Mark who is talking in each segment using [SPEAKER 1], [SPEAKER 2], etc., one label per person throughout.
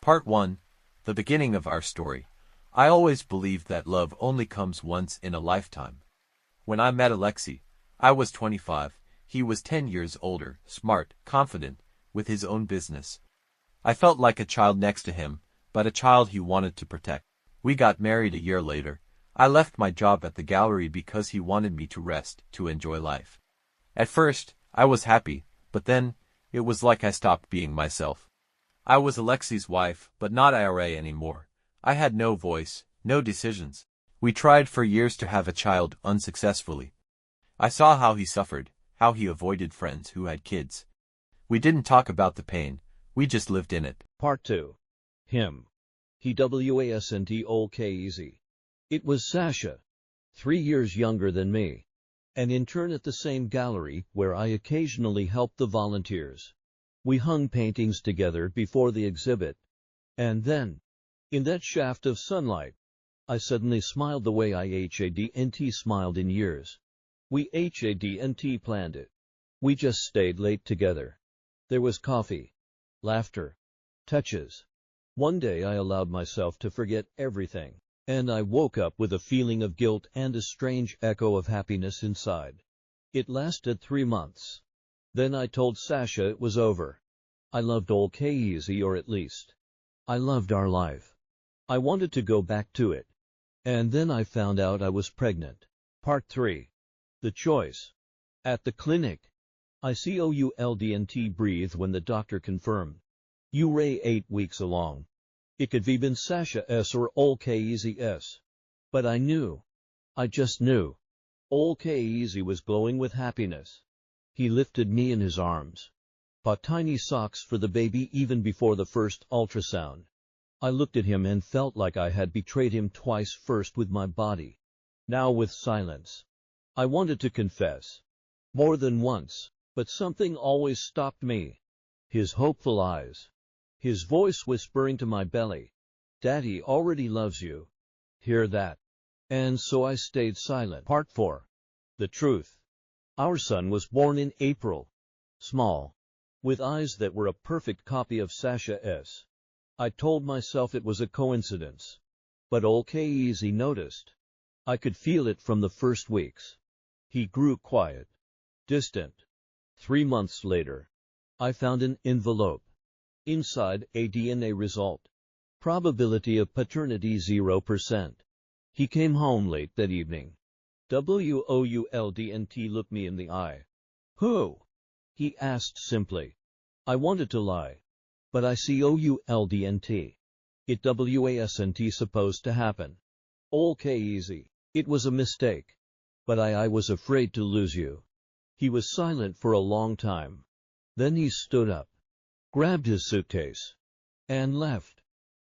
[SPEAKER 1] Part 1. The beginning of our story. I always believed that love only comes once in a lifetime. When I met Alexei, I was 25, he was 10 years older, smart, confident, with his own business. I felt like a child next to him, but a child he wanted to protect. We got married a year later. I left my job at the gallery because he wanted me to rest, to enjoy life. At first, I was happy, but then, it was like I stopped being myself. I was Alexei's wife, but not IRA anymore. I had no voice, no decisions. We tried for years to have a child unsuccessfully. I saw how he suffered, how he avoided friends who had kids. We didn't talk about the pain, we just lived in it.
[SPEAKER 2] Part 2. Him. He wasn't okay. It was Sasha, 3 years younger than me. An intern at the same gallery where I occasionally helped the volunteers. We hung paintings together before the exhibit. And then, in that shaft of sunlight, I suddenly smiled the way I hadn't smiled in years. We hadn't planned it. We just stayed late together. There was coffee, laughter, touches. One day I allowed myself to forget everything, and I woke up with a feeling of guilt and a strange echo of happiness inside. It lasted 3 months. Then I told Sasha it was over. I loved okay, or at least, I loved our life. I wanted to go back to it. And then I found out I was pregnant. Part 3. The choice. At the clinic, I couldn't breathe when the doctor confirmed. You were 8 weeks along. It could have been Sasha's or OKZ's. But I knew. I just knew. OKZ was glowing with happiness. He lifted me in his arms. Bought tiny socks for the baby even before the first ultrasound. I looked at him and felt like I had betrayed him twice, first with my body, now with silence. I wanted to confess. More than once, but something always stopped me. His hopeful eyes. His voice whispering to my belly. Daddy already loves you. Hear that? And so I stayed silent. Part 4. The truth. Our son was born in April. Small. With eyes that were a perfect copy of Sasha's. I told myself it was a coincidence. But OKZ noticed. I could feel it from the first weeks. He grew quiet. Distant. 3 months later, I found an envelope. Inside, a DNA result. Probability of paternity 0%. He came home late that evening. Wouldn't look me in the eye. Who? He asked simply. I wanted to lie. But I couldn't. It wasn't supposed to happen. OKZ. It was a mistake. But I was afraid to lose you. He was silent for a long time. Then he stood up, grabbed his suitcase, and left.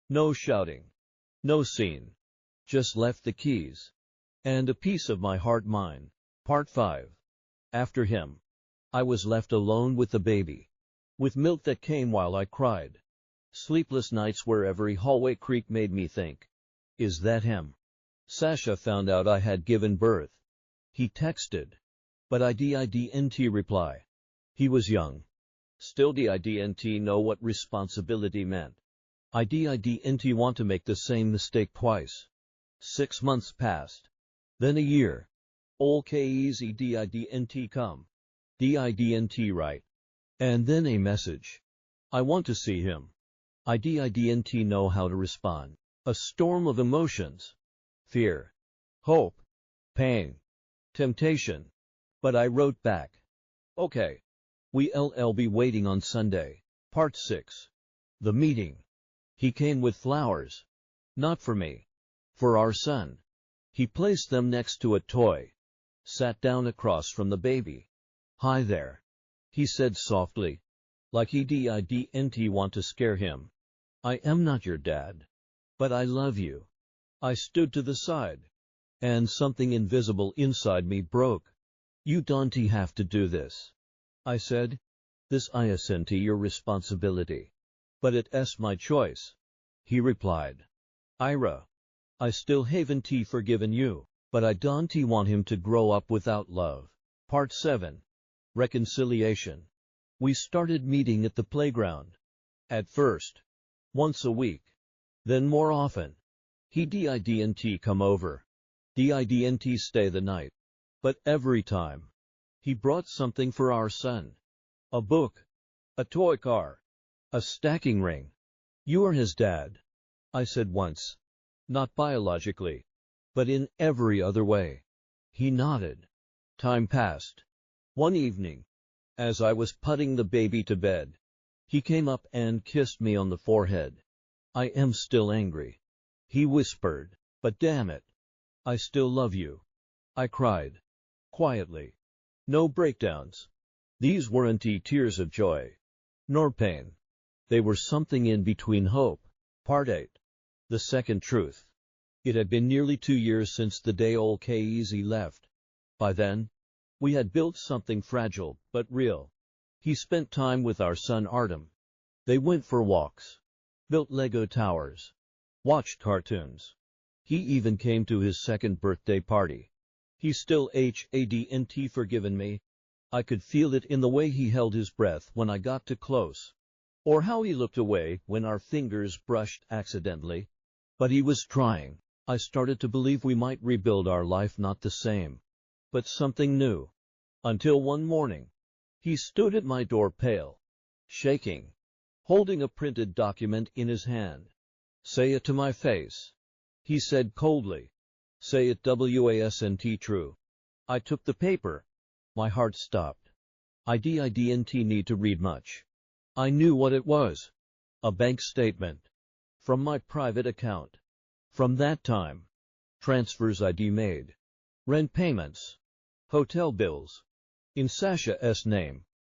[SPEAKER 2] No shouting. No scene. Just left the keys. And a piece of my heart mine. Part 5. After him, I was left alone with the baby. With milk that came while I cried. Sleepless nights where every hallway creak made me think. Is that him? Sasha found out I had given birth. He texted. But I didn't reply. He was young. Still didn't know what responsibility meant. I didn't want to make the same mistake twice. 6 months passed. Then a year. OKZ didn't come. Didn't write. And then a message. I want to see him. I didn't know how to respond. A storm of emotions. Fear. Hope. Pain. Temptation. But I wrote back. Okay. We'll be waiting on Sunday. Part 6. The meeting. He came with flowers. Not for me. For our son. He placed them next to a toy. Sat down across from the baby. Hi there. He said softly. Like he didn't want to scare him. I am not your dad. But I love you. I stood to the side. And something invisible inside me broke. You don't have to do this. I said. This isn't your responsibility. But it's my choice. He replied. Ira. I still haven't forgiven you, but I don't want him to grow up without love. Part 7. Reconciliation. We started meeting at the playground. At first, once a week, then more often. He didn't come over. Didn't stay the night. But every time, he brought something for our son. A book, a toy car, a stacking ring. You are his dad, I said once. Not biologically, but in every other way. He nodded. Time passed. One evening, as I was putting the baby to bed, he came up and kissed me on the forehead. I am still angry, he whispered, but damn it, I still love you. I cried. Quietly. No breakdowns. These weren't tears of joy, nor pain. They were something in between hope. Part 8. The Second Truth. It had been nearly 2 years since the day old K-Easy left. By then, we had built something fragile but real. He spent time with our son Artem. They went for walks, built Lego towers, watched cartoons. He even came to his second birthday party. He still hadn't forgiven me. I could feel it in the way he held his breath when I got too close, or how he looked away when our fingers brushed accidentally. But he was trying. I started to believe we might rebuild our life, not the same, but something new. Until one morning, he stood at my door pale, shaking, holding a printed document in his hand. Say it to my face, he said coldly. Say it wasn't true. I took the paper. My heart stopped. I didn't need to read much. I knew what it was. A bank statement. From my private account. From that time. Transfers I'd made. Rent payments. Hotel bills. In Sasha's name.